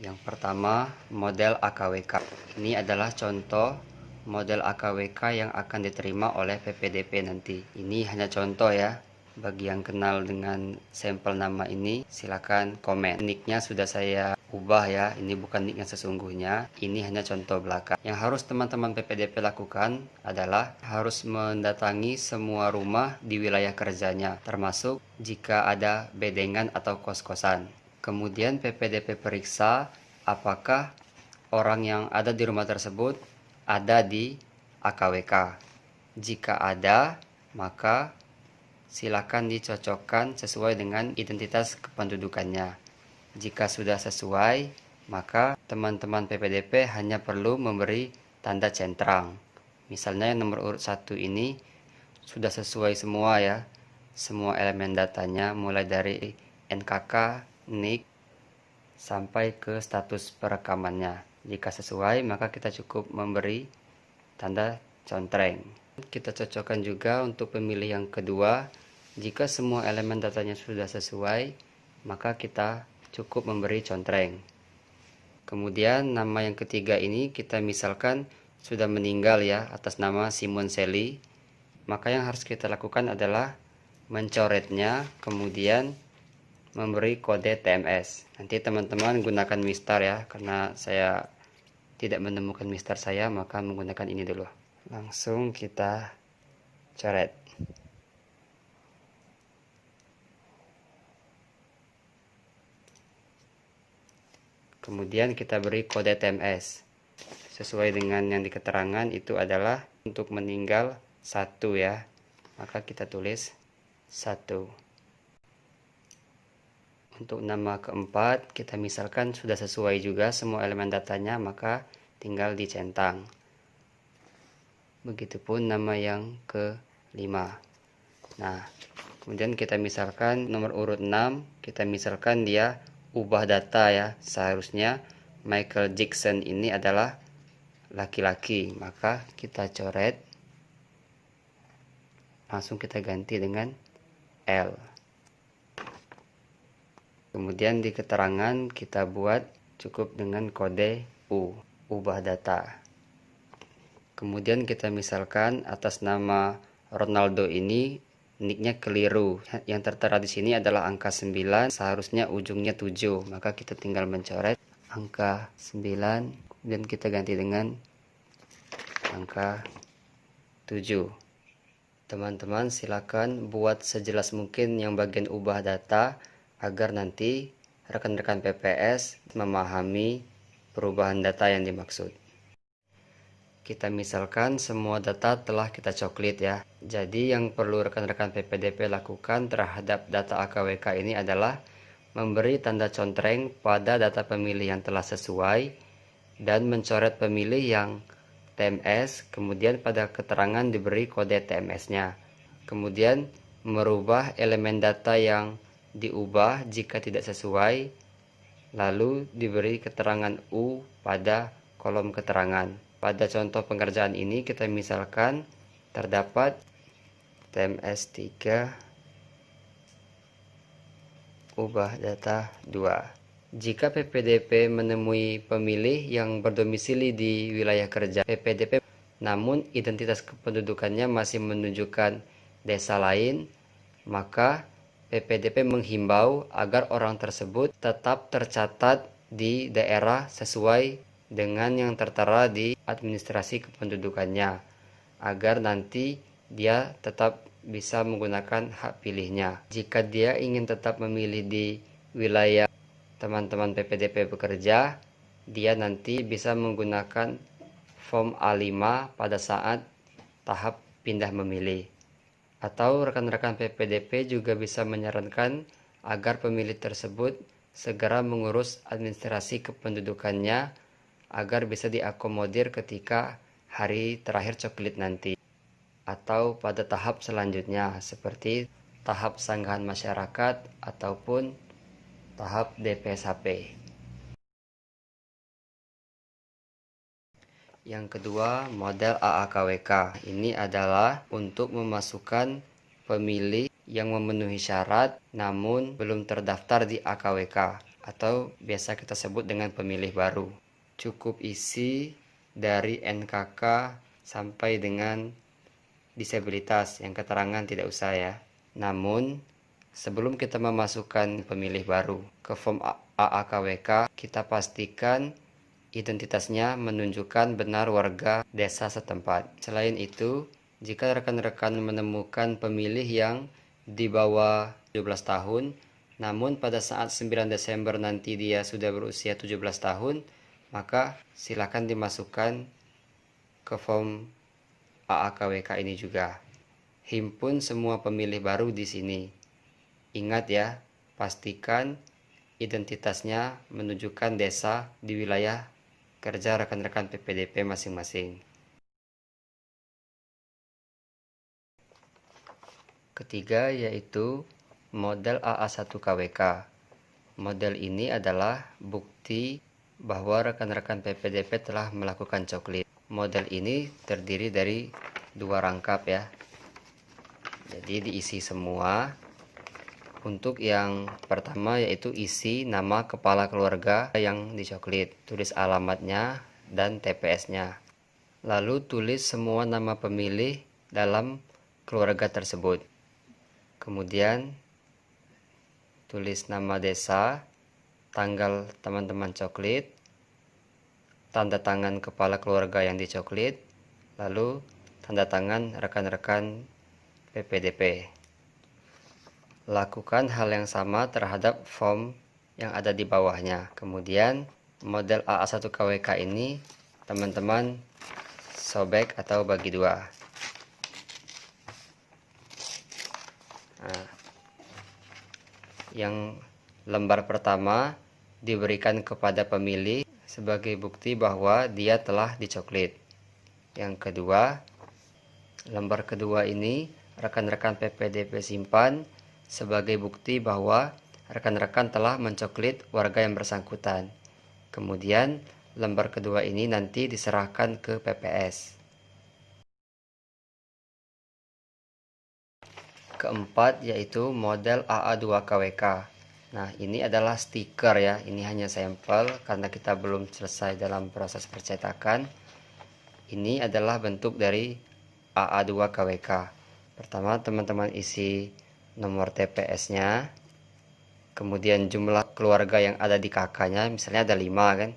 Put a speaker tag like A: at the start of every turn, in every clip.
A: Yang pertama, model AKWK. Ini adalah contoh model AKWK yang akan diterima oleh PPDP nanti. Ini hanya contoh ya. Bagi yang kenal dengan sampel nama ini, silakan komen. Nicknya sudah saya ubah ya, ini bukan nick yang sesungguhnya, ini hanya contoh belaka. Yang harus teman-teman PPDP lakukan adalah harus mendatangi semua rumah di wilayah kerjanya, termasuk jika ada bedengan atau kos-kosan. Kemudian PPDP periksa apakah orang yang ada di rumah tersebut ada di AKWK. Jika ada, maka silakan dicocokkan sesuai dengan identitas kependudukannya. Jika sudah sesuai, maka teman-teman PPDP hanya perlu memberi tanda centang. Misalnya yang nomor urut 1 ini sudah sesuai semua ya. Semua elemen datanya mulai dari NKK, NIK, sampai ke status perekamannya. Jika sesuai, maka kita cukup memberi tanda contreng. Kita cocokkan juga untuk pemilih yang kedua. Jika semua elemen datanya sudah sesuai, maka kita cukup memberi contreng. Kemudian nama yang ketiga ini kita misalkan sudah meninggal ya, atas nama Simon Sally. Maka yang harus kita lakukan adalah mencoretnya, kemudian memberi kode TMS. Nanti teman-teman gunakan mistar ya, karena saya tidak menemukan mistar saya, maka menggunakan ini dulu. Langsung kita coret. Kemudian kita beri kode TMS. Sesuai dengan yang di keterangan itu adalah untuk meninggal 1 ya. Maka kita tulis 1. Untuk nama keempat, kita misalkan sudah sesuai juga semua elemen datanya, maka tinggal dicentang. Begitupun nama yang kelima. Nah, kemudian kita misalkan nomor urut 6, kita misalkan dia ubah data ya. Seharusnya Michael Jackson ini adalah laki-laki, maka kita coret. Langsung kita ganti dengan L. Kemudian di keterangan kita buat cukup dengan kode U, ubah data. Kemudian kita misalkan atas nama Ronaldo ini nicknya keliru. Yang tertera di sini adalah angka 9, seharusnya ujungnya 7. Maka kita tinggal mencoret angka 9, kemudian kita ganti dengan angka 7. Teman-teman silakan buat sejelas mungkin yang bagian ubah data, agar nanti rekan-rekan PPS memahami perubahan data yang dimaksud. Kita misalkan semua data telah kita coklit ya. Jadi yang perlu rekan-rekan PPDP lakukan terhadap data AKWK ini adalah memberi tanda contreng pada data pemilih yang telah sesuai dan mencoret pemilih yang TMS, kemudian pada keterangan diberi kode TMS-nya. Kemudian merubah elemen data yang diubah jika tidak sesuai, lalu diberi keterangan U pada kolom keterangan. Pada contoh pengerjaan ini kita misalkan terdapat TMS 3 ubah data 2. Jika PPDP menemui pemilih yang berdomisili di wilayah kerja PPDP namun identitas kependudukannya masih menunjukkan desa lain, maka PPDP menghimbau agar orang tersebut tetap tercatat di daerah sesuai dengan yang tertera di administrasi kependudukannya, agar nanti dia tetap bisa menggunakan hak pilihnya. Jika dia ingin tetap memilih di wilayah teman-teman PPDP bekerja, dia nanti bisa menggunakan form A5 pada saat tahap pindah memilih. Atau rekan-rekan PPDP juga bisa menyarankan agar pemilih tersebut segera mengurus administrasi kependudukannya agar bisa diakomodir ketika hari terakhir coklit nanti, atau pada tahap selanjutnya seperti tahap sanggahan masyarakat ataupun tahap DPSHP. Yang kedua, model AAKWK. Ini adalah untuk memasukkan pemilih yang memenuhi syarat namun belum terdaftar di AKWK. atau biasa kita sebut dengan pemilih baru. Cukup isi dari NKK sampai dengan disabilitas, yang keterangan tidak usah ya. Namun sebelum kita memasukkan pemilih baru ke form AAKWK, kita pastikan identitasnya menunjukkan benar warga desa setempat. Selain itu, jika rekan-rekan menemukan pemilih yang di bawah 17 tahun, namun pada saat 9 Desember nanti dia sudah berusia 17 tahun, maka silakan dimasukkan ke form AAKWK ini juga. Himpun semua pemilih baru di sini. Ingat ya, pastikan identitasnya menunjukkan desa di wilayah kerja rekan-rekan PPDP masing-masing. Ketiga yaitu model AA1KWK. Model ini adalah bukti bahwa rekan-rekan PPDP telah melakukan coklit. Model ini terdiri dari 2 rangkap ya. Jadi diisi semua. Untuk yang pertama yaitu isi nama kepala keluarga yang dicoklit, tulis alamatnya dan TPS-nya. Lalu tulis semua nama pemilih dalam keluarga tersebut. Kemudian tulis nama desa, tanggal teman-teman coklit, tanda tangan kepala keluarga yang dicoklit, lalu tanda tangan rekan-rekan PPDP. Lakukan hal yang sama terhadap form yang ada di bawahnya. Kemudian model AA1KWK ini teman-teman sobek atau bagi 2. Nah, yang lembar pertama diberikan kepada pemilih sebagai bukti bahwa dia telah dicoklit. Yang kedua, lembar kedua ini rekan-rekan PPDP simpan sebagai bukti bahwa rekan-rekan telah mencoklit warga yang bersangkutan. Kemudian lembar kedua ini nanti diserahkan ke PPS. Keempat yaitu model AA2KWK. Nah, ini adalah stiker ya. Ini hanya sampel karena kita belum selesai dalam proses percetakan. Ini adalah bentuk dari AA2KWK. Pertama, teman-teman isi nomor TPS-nya. Kemudian jumlah keluarga yang ada di KK-nya, misalnya ada 5 kan.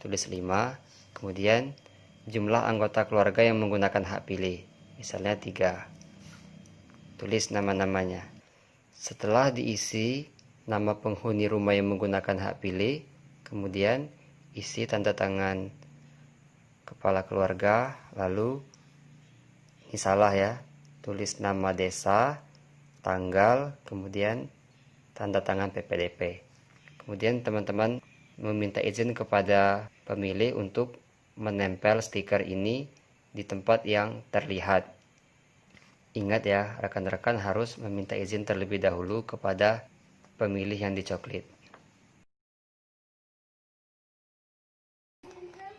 A: Tulis 5. Kemudian jumlah anggota keluarga yang menggunakan hak pilih, misalnya 3. Tulis nama-namanya. Setelah diisi nama penghuni rumah yang menggunakan hak pilih, kemudian isi tanda tangan kepala keluarga, lalu ini salah ya, tulis nama desa, tanggal, kemudian tanda tangan PPDP. Kemudian teman-teman meminta izin kepada pemilih untuk menempel stiker ini di tempat yang terlihat. Ingat ya, rekan-rekan harus meminta izin terlebih dahulu kepada pemilih yang dicoklit.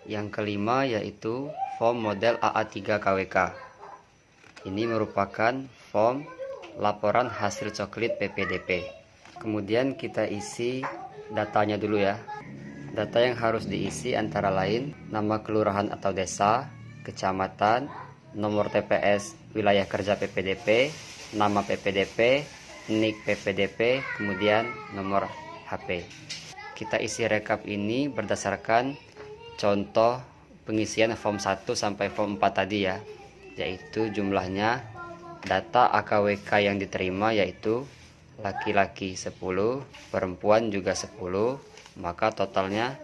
A: Yang kelima yaitu form model AA3KWK. Ini merupakan form laporan hasil coklit PPDP. Kemudian kita isi datanya dulu ya. Data yang harus diisi antara lain nama kelurahan atau desa, kecamatan, nomor TPS wilayah kerja PPDP, nama PPDP, NIK PPDP, kemudian nomor HP. Kita isi rekap ini berdasarkan contoh pengisian form 1 sampai form 4 tadi ya, yaitu jumlahnya data AKWK yang diterima yaitu laki-laki 10, perempuan juga 10, maka totalnya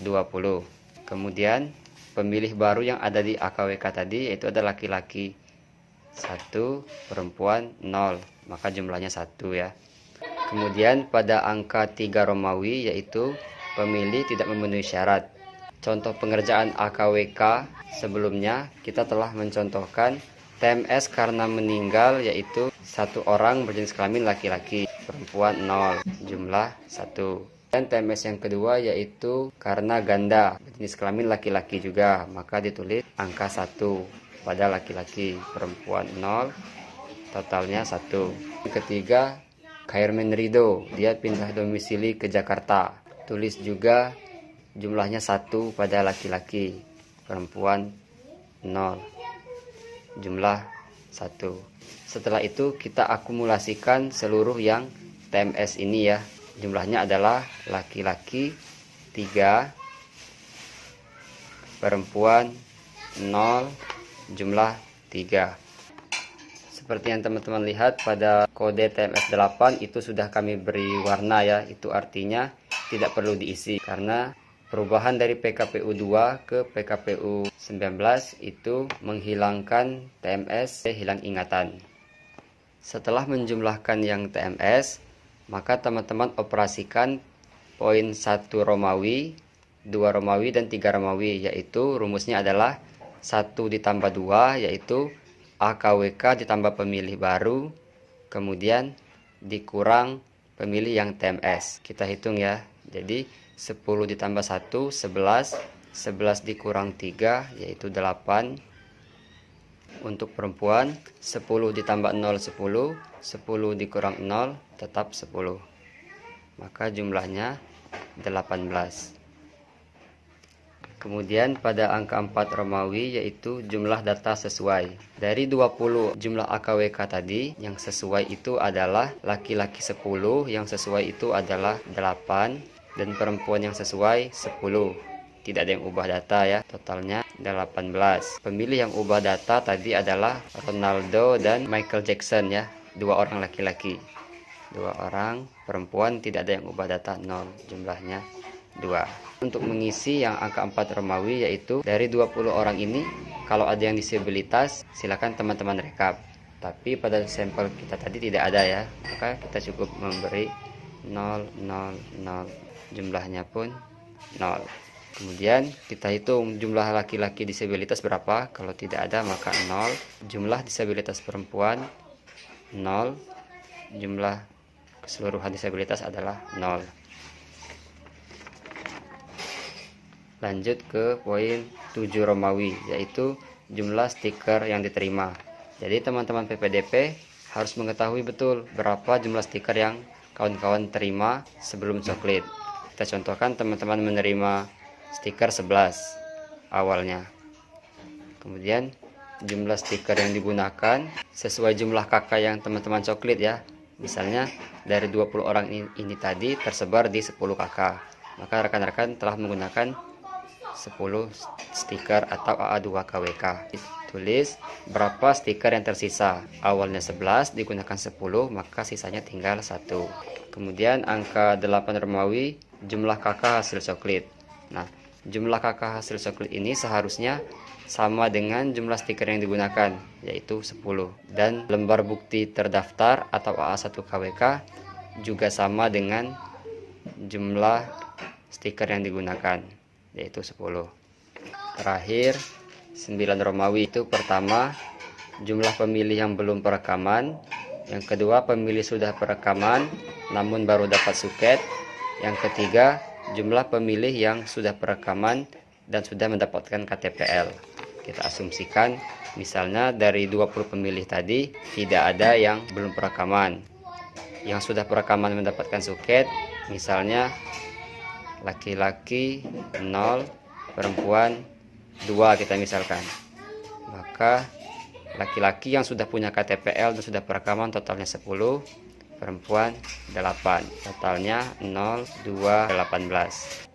A: 20. Kemudian pemilih baru yang ada di AKWK tadi yaitu ada laki-laki 1, perempuan 0, maka jumlahnya 1 ya. Kemudian pada angka 3 Romawi yaitu pemilih tidak memenuhi syarat. Contoh pengerjaan AKWK sebelumnya kita telah mencontohkan TMS karena meninggal yaitu 1 orang berjenis kelamin laki-laki, perempuan 0, jumlah 1. Dan TMS yang kedua yaitu karena ganda berjenis kelamin laki-laki juga, maka ditulis angka 1 pada laki-laki, perempuan 0, totalnya 1. Yang ketiga Khairman Ridho, dia pindah domisili ke Jakarta. Tulis juga jumlahnya 1 pada laki-laki, perempuan 0. Jumlah 1. Setelah itu kita akumulasikan seluruh yang TMS ini ya. Jumlahnya adalah laki-laki 3, perempuan 0, jumlah 3. Seperti yang teman-teman lihat pada kode TMS 8 itu sudah kami beri warna ya. Itu artinya tidak perlu diisi karena perubahan dari PKPU 2 ke PKPU 19 itu menghilangkan TMS, hilang ingatan. Setelah menjumlahkan yang TMS, maka teman-teman operasikan poin 1 Romawi, 2 Romawi, dan 3 Romawi, yaitu rumusnya adalah 1 ditambah 2, yaitu AKWK ditambah pemilih baru, kemudian dikurang pemilih yang TMS. Kita hitung ya, jadi 10 ditambah 1, 11, 11 dikurang 3, yaitu 8. Untuk perempuan, 10 ditambah 0, 10, 10 dikurang 0, tetap 10. Maka jumlahnya 18. Kemudian pada angka 4 Romawi yaitu jumlah data sesuai. Dari 20 jumlah AKWK tadi, yang sesuai itu adalah laki-laki 10, yang sesuai itu adalah 8, dan perempuan yang sesuai 10. Tidak ada yang ubah data ya, totalnya 18. Pemilih yang ubah data tadi adalah Ronaldo dan Michael Jackson ya, 2 orang laki-laki. 2 orang perempuan tidak ada yang ubah data, 0, jumlahnya 2. Untuk mengisi yang angka 4 Romawi yaitu dari 20 orang ini, kalau ada yang disabilitas silakan teman-teman rekap. Tapi pada sampel kita tadi tidak ada ya, maka kita cukup memberi 0, 0, 0, jumlahnya pun 0. Kemudian kita hitung jumlah laki-laki disabilitas berapa. Kalau tidak ada maka 0. Jumlah disabilitas perempuan 0. Jumlah keseluruhan disabilitas adalah 0. Lanjut ke poin 7 Romawi, yaitu jumlah stiker yang diterima. Jadi teman-teman PPDP harus mengetahui betul berapa jumlah stiker yang kawan-kawan terima sebelum coklit. Kita contohkan teman-teman menerima stiker 11 awalnya. Kemudian jumlah stiker yang digunakan sesuai jumlah kakak yang teman-teman coklit ya. Misalnya dari 20 orang ini tadi tersebar di 10 kakak. Maka rekan-rekan telah menggunakan 10 stiker atau AA2KWK. Tulis berapa stiker yang tersisa. Awalnya 11 digunakan 10, maka sisanya tinggal 1. Kemudian angka 8 Romawi, jumlah kakak hasil coklit. Nah, jumlah kakak hasil coklit ini seharusnya sama dengan jumlah stiker yang digunakan, yaitu 10. Dan lembar bukti terdaftar atau AA1KWK juga sama dengan jumlah stiker yang digunakan, yaitu 10. Terakhir 9 Romawi, itu pertama jumlah pemilih yang belum perekaman, yang kedua pemilih sudah perekaman namun baru dapat suket, yang ketiga jumlah pemilih yang sudah perekaman dan sudah mendapatkan KTPL. Kita asumsikan misalnya dari 20 pemilih tadi tidak ada yang belum perekaman. Yang sudah perekaman mendapatkan suket, misalnya laki-laki 0, perempuan 2 kita misalkan. Maka laki-laki yang sudah punya KTPL dan sudah perekaman totalnya 10, perempuan 8, totalnya 0, 2, 18.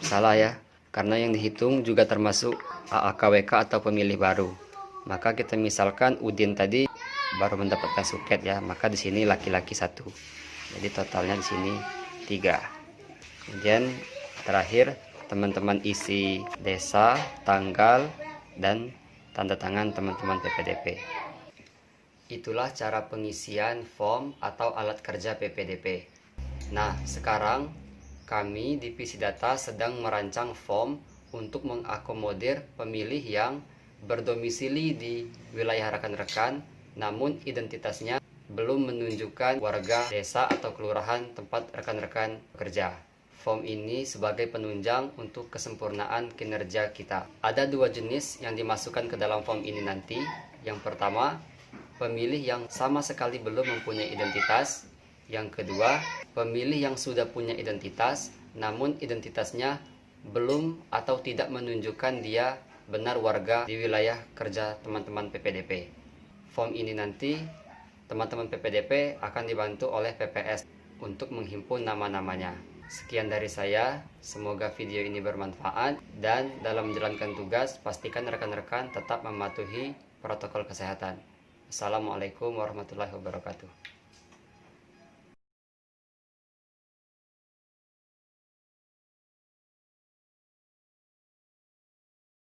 A: Salah ya, karena yang dihitung juga termasuk AAKWK atau pemilih baru. Maka kita misalkan Udin tadi baru mendapatkan suket ya, maka di sini laki-laki 1. Jadi totalnya di sini 3. Kemudian terakhir teman-teman isi desa, tanggal, dan tanda tangan teman-teman PPDP. Itulah cara pengisian form atau alat kerja PPDP. Nah, sekarang kami Divisi Data sedang merancang form untuk mengakomodir pemilih yang berdomisili di wilayah rekan-rekan, namun identitasnya belum menunjukkan warga desa atau kelurahan tempat rekan-rekan bekerja. Form ini sebagai penunjang untuk kesempurnaan kinerja kita. Ada 2 jenis yang dimasukkan ke dalam form ini nanti. Yang pertama, pemilih yang sama sekali belum mempunyai identitas. Yang kedua, pemilih yang sudah punya identitas, namun identitasnya belum atau tidak menunjukkan dia benar warga di wilayah kerja teman-teman PPDP. Form ini nanti teman-teman PPDP akan dibantu oleh PPS untuk menghimpun nama-namanya. Sekian dari saya, semoga video ini bermanfaat dan dalam menjalankan tugas pastikan rekan-rekan tetap mematuhi protokol kesehatan. Assalamualaikum warahmatullahi wabarakatuh.